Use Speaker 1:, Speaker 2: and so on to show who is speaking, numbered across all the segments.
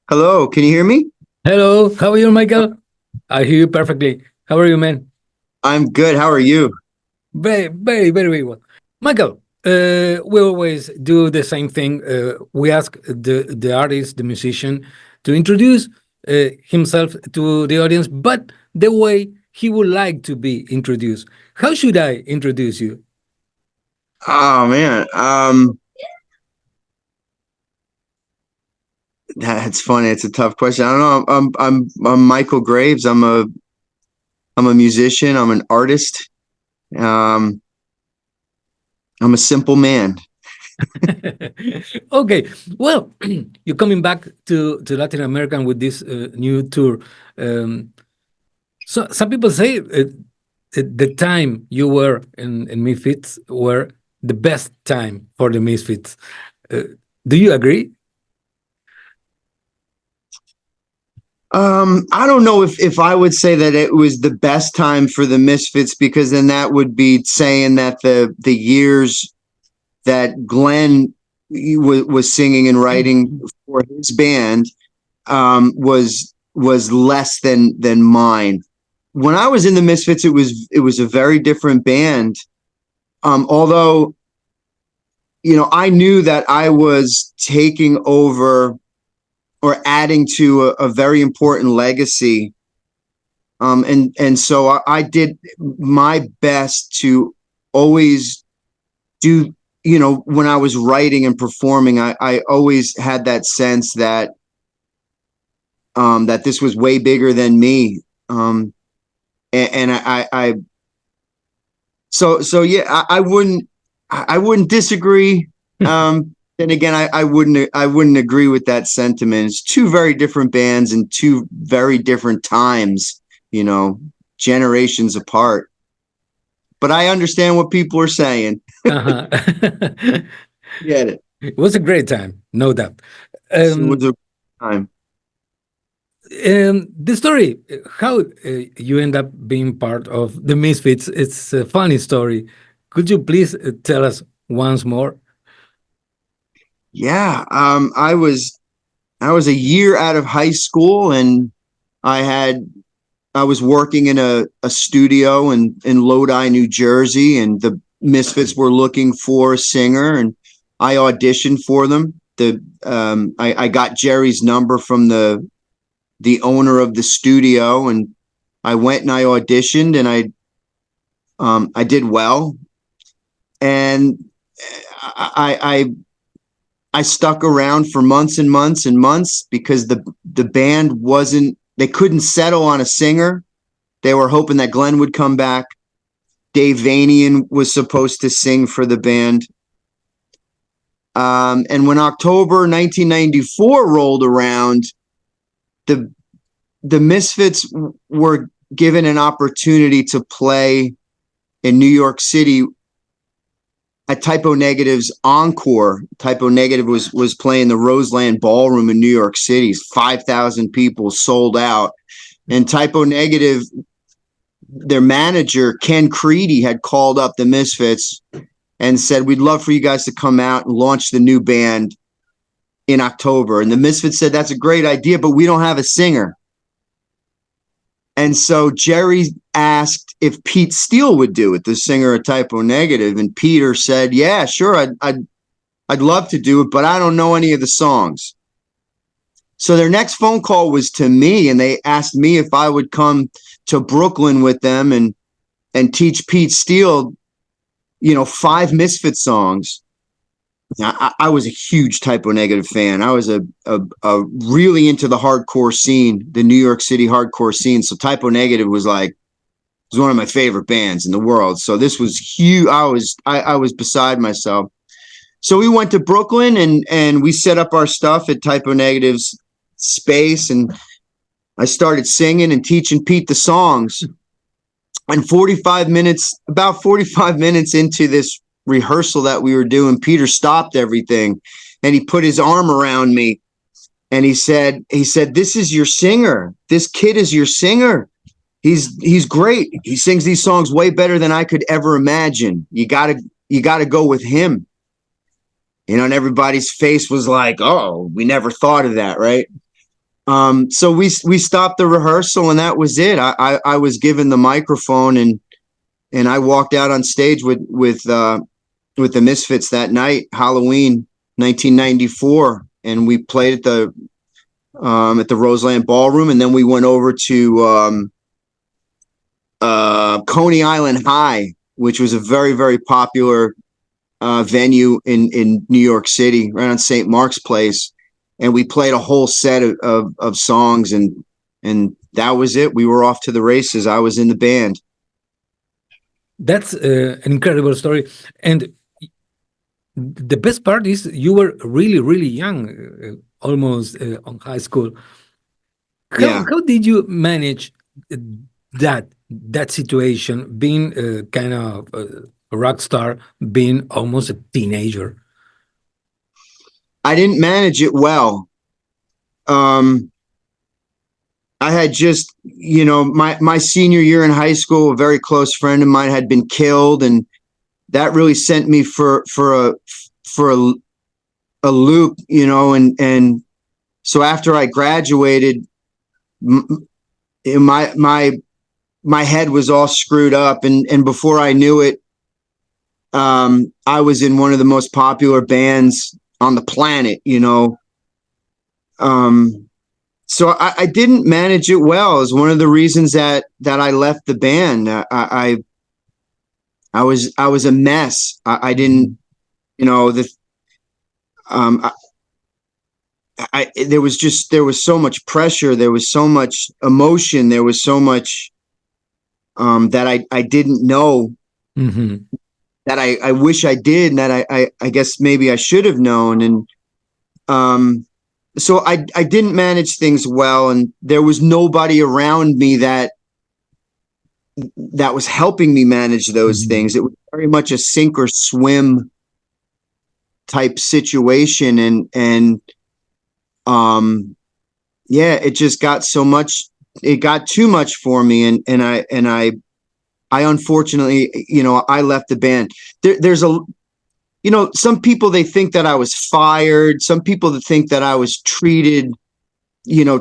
Speaker 1: Hello, can you hear me?
Speaker 2: Hello, how are you, Michael? I hear you perfectly. How are you, man?
Speaker 1: I'm good. How are you?
Speaker 2: Very well. Michael, we always do the same thing. We ask the artist, the musician, to introduce himself to the audience, but the way he would like to be introduced. How should I introduce you?
Speaker 1: Oh man, that's funny. It's a tough question. I don't know. I'm Michael Graves. I'm a musician. I'm an artist. Um, I'm a simple man.
Speaker 2: Okay, well, you're coming back to Latin America with this new tour. Um, So some people say the time you were in Misfits were the best time for the Misfits. Uh, do you agree?
Speaker 1: I don't know if I would say that it was the best time for the Misfits because then that would be saying that the years that Glenn was singing and writing for his band was less than mine. When I was in the Misfits, it was a very different band. Although I knew that I was taking over or adding to a very important legacy. And so I did my best to always do. When I was writing and performing, I always had that sense that this was way bigger than me. And I so yeah, I wouldn't disagree. Then again, I wouldn't agree with that sentiment. It's two very different bands and two very different times, generations apart. But I understand what people are saying.
Speaker 2: Uh-huh.
Speaker 1: Get it.
Speaker 2: It was a great time, no doubt.
Speaker 1: It was
Speaker 2: Um,
Speaker 1: a time.
Speaker 2: the story, how you end up being part of the Misfits, it's a funny story. Could you please tell us once more?
Speaker 1: Yeah. I was a year out of high school, and I was working in a studio in Lodi, New Jersey, and the Misfits were looking for a singer, and I auditioned for them. I got Jerry's number from the owner of the studio, and I went and I auditioned, and I did well, and I I stuck around for months and months and months because the band wasn't, they couldn't settle on a singer. They were hoping that Glenn would come back. Dave Vanian was supposed to sing for the band. And when October 1994 rolled around, the the Misfits were given an opportunity to play in New York City at Typo Negative's Encore. Typo Negative was playing the Roseland Ballroom in New York City. 5,000 people, sold out. And Typo Negative, their manager, Ken Creedy, had called up the Misfits and said, we'd love for you guys to come out and launch the new band in October. And the Misfits said, that's a great idea, but we don't have a singer. And so Jerry asked if Pete Steele would do it, the singer of Typo Negative, and Peter said, "Yeah, sure, I'd love to do it, but I don't know any of the songs." So their next phone call was to me, and they asked me if I would come to Brooklyn with them and teach Pete Steele, 5 Misfit songs. I was a huge Typo Negative fan. I was a really into the hardcore scene, the New York City hardcore scene. So Typo Negative was one of my favorite bands in the world. So this was huge. I was beside myself. So we went to Brooklyn and we set up our stuff at Typo Negative's space, and I started singing and teaching Pete the songs. And about 45 minutes into this rehearsal that we were doing, Peter stopped everything and he put his arm around me and he said, "This is your singer. This kid is your singer. He's great. He sings these songs way better than I could ever imagine. You gotta go with him." And everybody's face was like, "Oh, we never thought of that, right?" So we stopped the rehearsal, and that was it. I was given the microphone, and I walked out on stage with the Misfits that night, Halloween 1994, and we played at the Roseland Ballroom, and then we went over to Coney Island High, which was a very, very popular venue in New York City, right on St. Mark's Place, and we played a whole set of songs, and that was it. We were off to the races. I was in the band.
Speaker 2: That's an incredible story. And the best part is you were really, really young, almost on high school.
Speaker 1: Yeah.
Speaker 2: How did you manage that situation, being kind of a rock star, being almost a teenager?
Speaker 1: I didn't manage it well. I had just, my senior year in high school, a very close friend of mine had been killed, and that really sent me for a loop, and so after I graduated, my head was all screwed up, and before I knew it, I was in one of the most popular bands on the planet, so I didn't manage it well. It was one of the reasons that I left the band. I was a mess. I didn't, there was so much pressure. There was so much emotion. There was so much that I didn't know, that I wish I did, and that I guess maybe I should have known. And so I didn't manage things well, and there was nobody around me that was helping me manage those things. It was very much a sink or swim type situation, and yeah, it just got so much. It got too much for me, and I unfortunately, I left the band. There's some people, they think that I was fired. Some people that think that I was treated,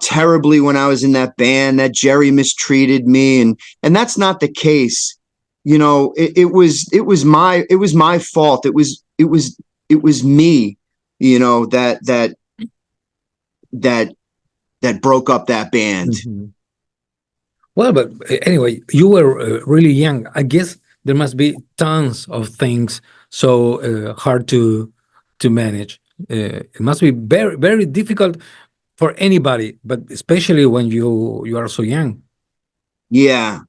Speaker 1: terribly when I was in that band, that Jerry mistreated me. And that's not the case. It was my fault. It was me, that broke up that band.
Speaker 2: Well, but anyway, you were really young. I guess there must be tons of things so hard to manage. It must be very, very difficult for anybody, but especially when you are so young.
Speaker 1: Yeah.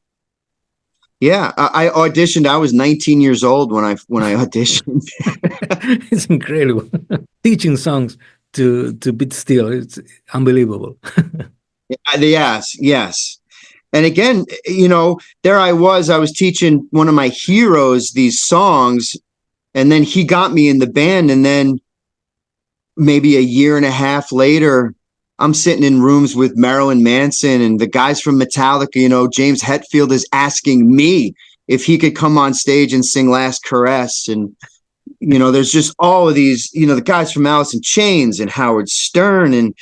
Speaker 1: Yeah. I auditioned. I was 19 years old when I auditioned.
Speaker 2: It's incredible. Teaching songs to beat still. It's unbelievable.
Speaker 1: Yes. And again, there I was teaching one of my heroes these songs, and then he got me in the band. And then maybe a year and a half later, I'm sitting in rooms with Marilyn Manson and the guys from Metallica. James Hetfield is asking me if he could come on stage and sing Last Caress. And, there's just all of these, the guys from Alice in Chains and Howard Stern and,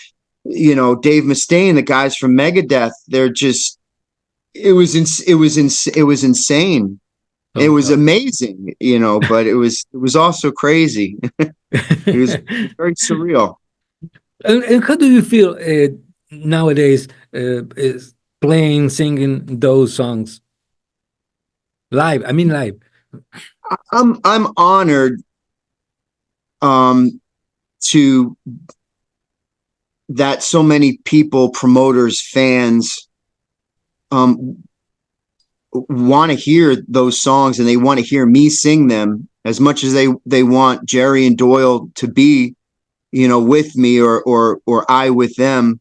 Speaker 1: Dave Mustaine, the guys from Megadeth. They're just, it was insane.
Speaker 2: Oh,
Speaker 1: it was amazing, but it was also crazy. It was very surreal.
Speaker 2: And how do you feel nowadays is playing, singing those songs live? I mean, live.
Speaker 1: I'm honored to that so many people, promoters, fans, want to hear those songs, and they want to hear me sing them as much as they want Jerry and Doyle to be, with me or I with them.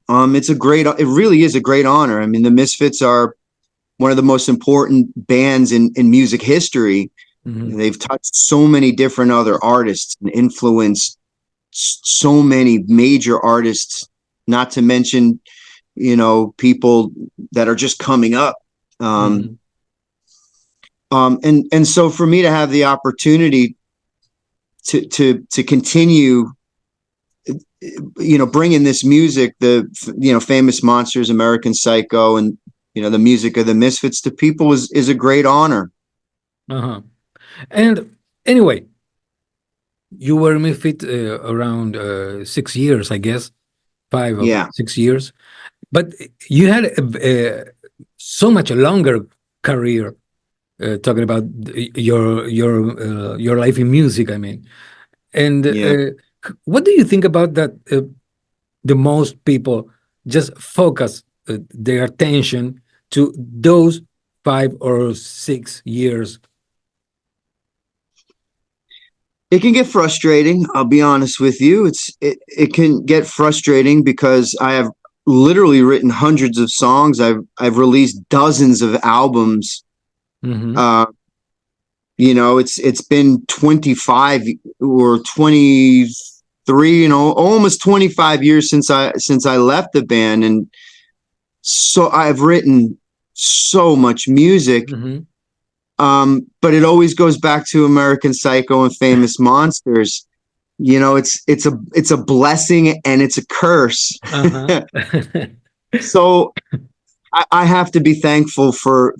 Speaker 1: It really is a great honor. I mean, the Misfits are one of the most important bands in music history. They've touched so many different other artists and influenced so many major artists, not to mention, people that are just coming up. And so for me to have the opportunity to continue bringing this music, the Famous Monsters, American Psycho, and the music of the Misfits to people is a great honor.
Speaker 2: Uh-huh. And anyway, you were Misfit around 6 years, I guess, 5 or 6 years. But you had so much a longer career. Talking about your life in music, I mean, and
Speaker 1: Yeah.
Speaker 2: what do you think about that? The most people just focus their attention to those 5 or 6 years.
Speaker 1: It can get frustrating. I'll be honest with you. It can get frustrating because I have literally written hundreds of songs. I've released dozens of albums.
Speaker 2: Mm-hmm.
Speaker 1: It's been 25 or 23, almost 25 years since I left the band, and so I've written so much music.
Speaker 2: Mm-hmm.
Speaker 1: But it always goes back to American Psycho and Famous Monsters. It's a blessing and it's a curse.
Speaker 2: Uh-huh.
Speaker 1: So I have to be thankful for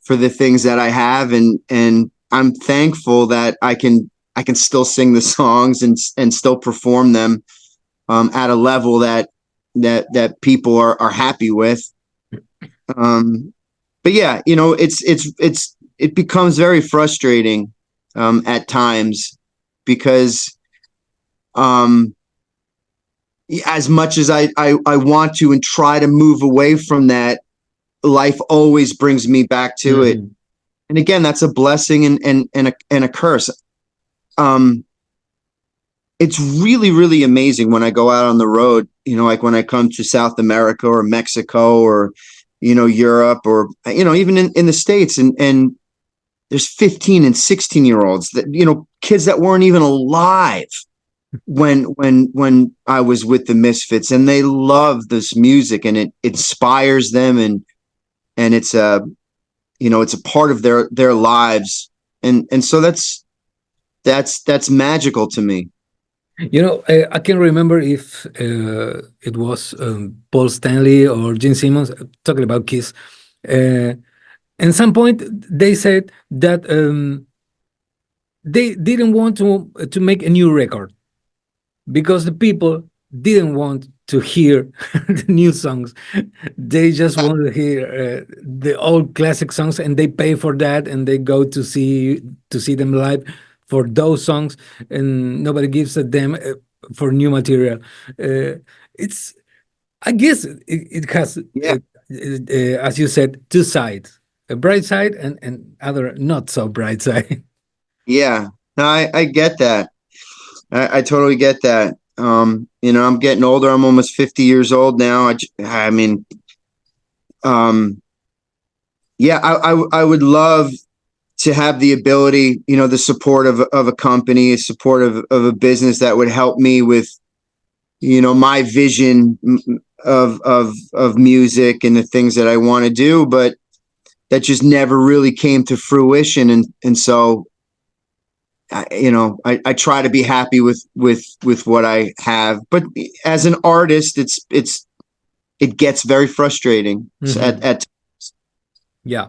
Speaker 1: the things that I have, and I'm thankful that I can still sing the songs and still perform them at a level that people are happy with. But yeah, it becomes very frustrating at times because as much as I want to and try to move away from that, life always brings me back to it. And again, that's a blessing and a curse. It's really, really amazing when I go out on the road, like when I come to South America or Mexico or, Europe or, even in the States, and there's 15 and 16-year-olds that, kids that weren't even alive when I was with the Misfits, and they love this music and it inspires them, and it's it's a part of their lives. And so that's magical to me.
Speaker 2: I can remember if it was Paul Stanley or Gene Simmons talking about Kiss. At some point, they said that they didn't want to make a new record because the people didn't want to hear the new songs. They just want to hear the old classic songs, and they pay for that, and they go to see them live for those songs, and nobody gives a damn for new material. It's, I guess, it has, as you said, two sides: a bright side and other not so bright side.
Speaker 1: Yeah, no, I get that. I totally get that. I'm getting older. I'm almost 50 years old now. I mean, yeah, I would love to have the ability, the support of a company, support of a business that would help me with, my vision of music and the things that I want to do, but that just never really came to fruition. And so, I try to be happy with what I have, but as an artist, it gets very frustrating at times.
Speaker 2: Yeah,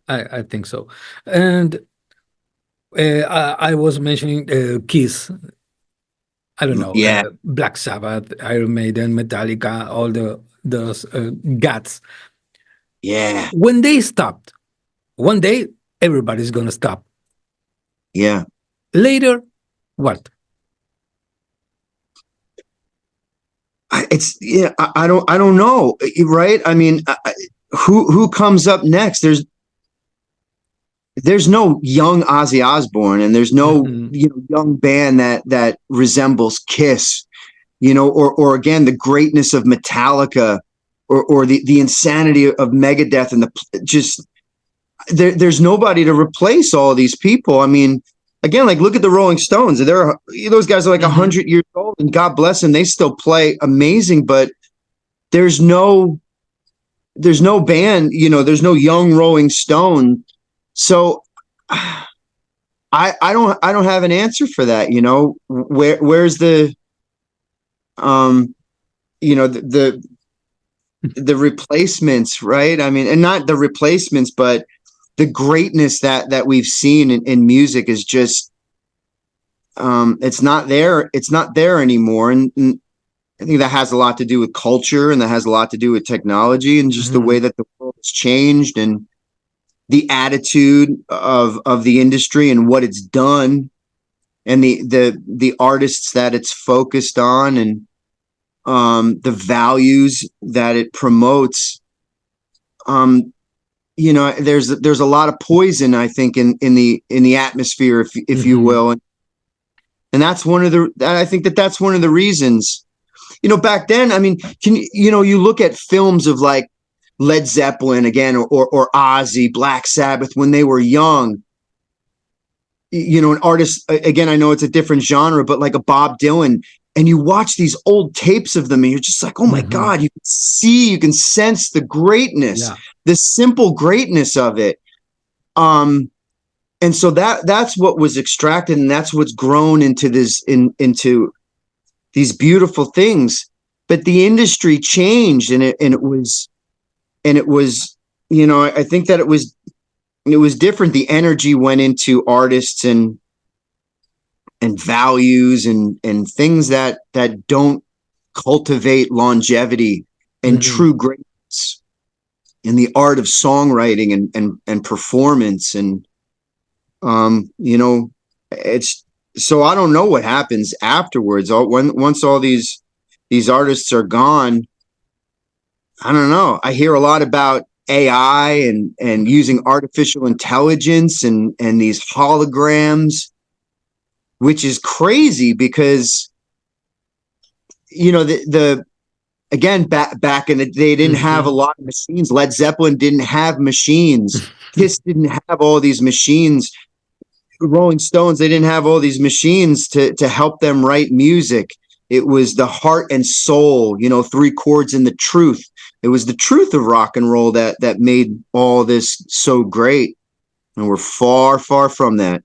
Speaker 2: I think so. And I was mentioning Kiss. I don't know,
Speaker 1: Yeah.
Speaker 2: Black Sabbath, Iron Maiden, Metallica, all those guts.
Speaker 1: Yeah.
Speaker 2: When they stopped, one day everybody's gonna stop.
Speaker 1: Yeah.
Speaker 2: Later, what?
Speaker 1: I don't know, right? I mean, who comes up next? There's no young Ozzy Osbourne, and there's no young band that resembles Kiss, or again the greatness of Metallica, or the insanity of Megadeth, and there's nobody to replace all of these people. I mean, again, like look at the Rolling Stones. Those guys are like 100 years old, and God bless them, they still play amazing. But there's no band, there's no young Rolling Stone. So I don't have an answer for that. Where's the you know, the replacements, right? I mean, and not the replacements, but the greatness that we've seen in music is just, it's not there. It's not there anymore. And I think that has a lot to do with culture, and that has a lot to do with technology, and just the way that the world has changed, and the attitude of the industry and what it's done, and the artists that it's focused on, and the values that it promotes. You know, there's a lot of poison, I think, in the atmosphere, if you will, and that's one of the. I think that's one of the reasons. You know, back then, I mean, you look at films of like Led Zeppelin again, or Ozzy, Black Sabbath when they were young. You know, an artist, again, I know it's a different genre, but like a Bob Dylan, and you watch these old tapes of them and you're just like, oh my God, you can sense the greatness, the simple greatness of it. And so that's what was extracted, and that's what's grown into into these beautiful things. But the industry changed, and it was, you know, I think that it was different. The energy went into artists and values and things that don't cultivate longevity and true greatness in the art of songwriting and performance. And you know, it's, so I don't know what happens afterwards. Once all these artists are gone, I don't know. I hear a lot about AI and using artificial intelligence and these holograms, which is crazy because, you know, again, back in the day, they didn't have a lot of machines. Led Zeppelin didn't have machines. Kiss didn't have all these machines. Rolling Stones, they didn't have all these machines to help them write music. It was the heart and soul, you know, 3 chords and the truth. It was the truth of rock and roll that made all this so great. And we're far, far from that.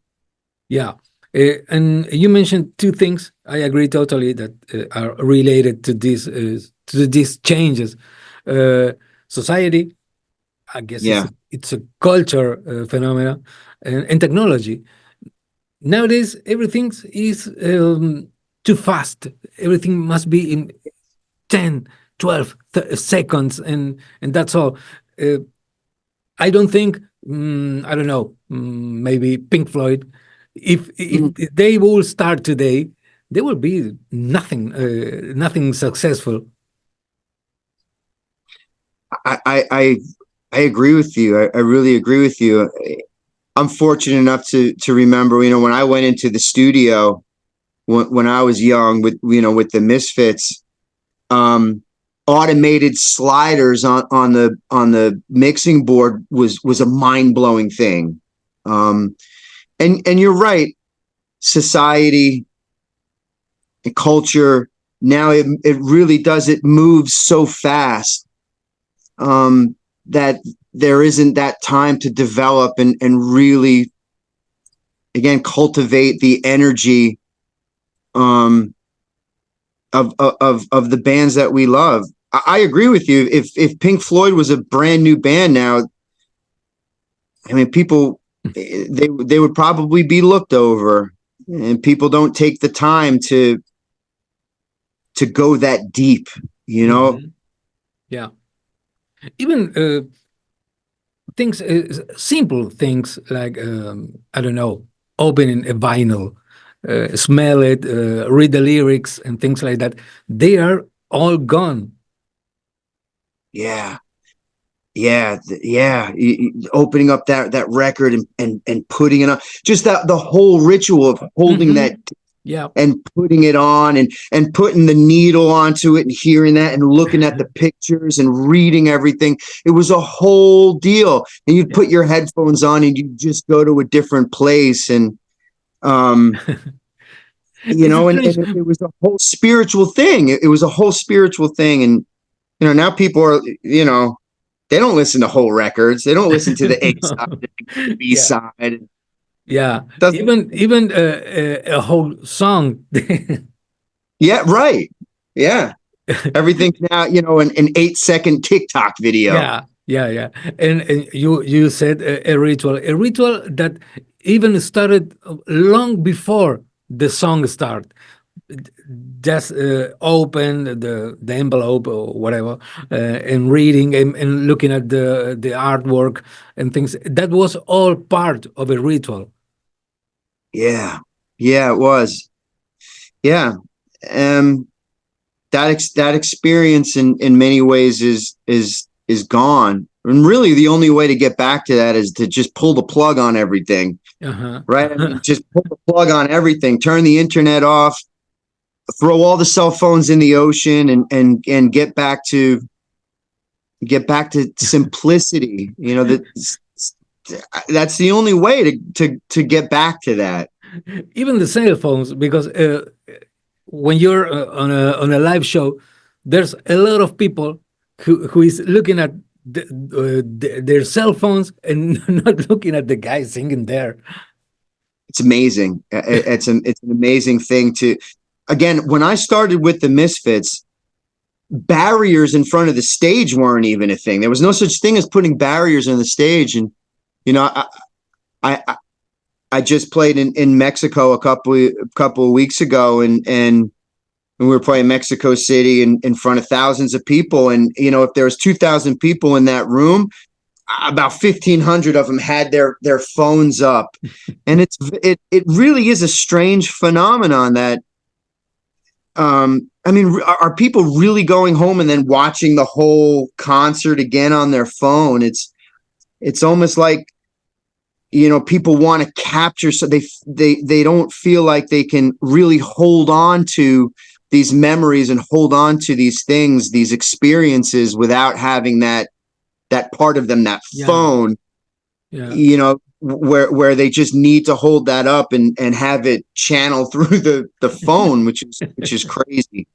Speaker 2: Yeah. And you mentioned 2 things. I agree totally that are related to these changes. Society, I guess it's a culture phenomena, and technology. Nowadays, everything is too fast. Everything must be in 10, 12 seconds, and that's all. I don't think, I don't know, maybe Pink Floyd, if they will start today, there will be nothing successful.
Speaker 1: I agree with you. I really agree with you. I'm fortunate enough to remember, you know, when I went into the studio when I was young with the Misfits, automated sliders on the mixing board was a mind-blowing thing. And you're right, society and culture now, it really does, it moves so fast that there isn't that time to develop and really, again, cultivate the energy of the bands that we love. I agree with you. If Pink Floyd was a brand new band now, I mean, people, they would probably be looked over, and people don't take the time to go that deep, you know?
Speaker 2: Yeah. Even things, simple things like, I don't know, opening a vinyl, smell it, read the lyrics and things like that. They are all gone.
Speaker 1: Yeah. Opening up that record and putting it on, just the whole ritual of holding that and putting it on and putting the needle onto it and hearing that and looking at the pictures and reading everything. It was a whole deal. And you'd put your headphones on and you just go to a different place, and you know, and it was a whole spiritual thing. It was a whole spiritual thing. And you know, now people are, you know, they don't listen to whole records. They don't listen to the A side, the B side.
Speaker 2: Yeah, even a whole song.
Speaker 1: Yeah, right. Yeah. Everything's now, an 8-second TikTok video.
Speaker 2: Yeah. And you said a ritual that even started long before the song start. Just open the envelope or whatever, and reading and looking at the artwork and things. That was all part of a ritual.
Speaker 1: Yeah. Yeah, it was. Yeah. That experience in many ways is gone. And really the only way to get back to that is to just pull the plug on everything. Right? I mean, just pull the plug on everything, turn the internet off, throw all the cell phones in the ocean, and get back to simplicity. That's the only way to get back to that.
Speaker 2: Even the cell phones, because when you're on a live show, there's a lot of people who is looking at their cell phones and not looking at the guy singing there.
Speaker 1: It's amazing. It's an amazing thing to. Again, when I started with the Misfits, barriers in front of the stage weren't even a thing. There was no such thing as putting barriers on the stage. And I just played in Mexico a couple of weeks ago, and we were playing Mexico City in front of thousands of people. And if there was 2,000 people in that room, about 1,500 of them had their phones up, and it really is a strange phenomenon that. I mean, are people really going home and then watching the whole concert again on their phone? It's almost like, people want to capture, so they don't feel like they can really hold on to these memories and hold on to these things, these experiences, without having that part of them, that phone, where they just need to hold that up and have it channel through the phone, which is crazy.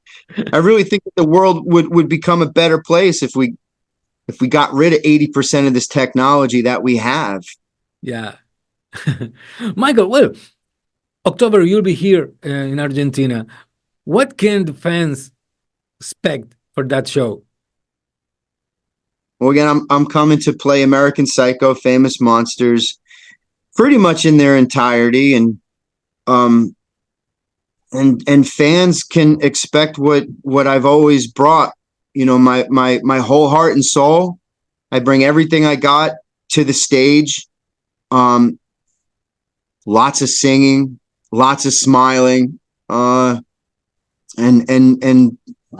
Speaker 1: I really think that the world would become a better place if we got rid of 80% of this technology that we have.
Speaker 2: Yeah. Michael, well, October, you'll be here in Argentina. What can the fans expect for that show?
Speaker 1: Well, again, I'm coming to play American Psycho, Famous Monsters, pretty much in their entirety, and fans can expect what I've always brought. My whole heart and soul. I bring everything I got to the stage. Lots of singing, lots of smiling, and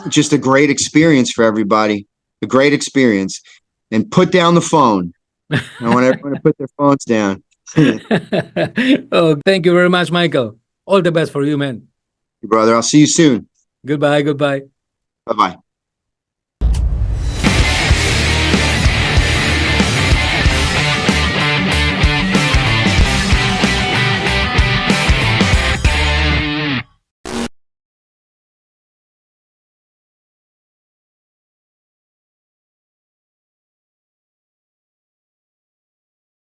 Speaker 1: just a great experience for everybody. A great experience. And put down the phone. I want everyone to put their phones down.
Speaker 2: Oh, thank you very much, Michael. All the best for you, man.
Speaker 1: Brother, I'll see you soon.
Speaker 2: Goodbye.
Speaker 1: Bye-bye.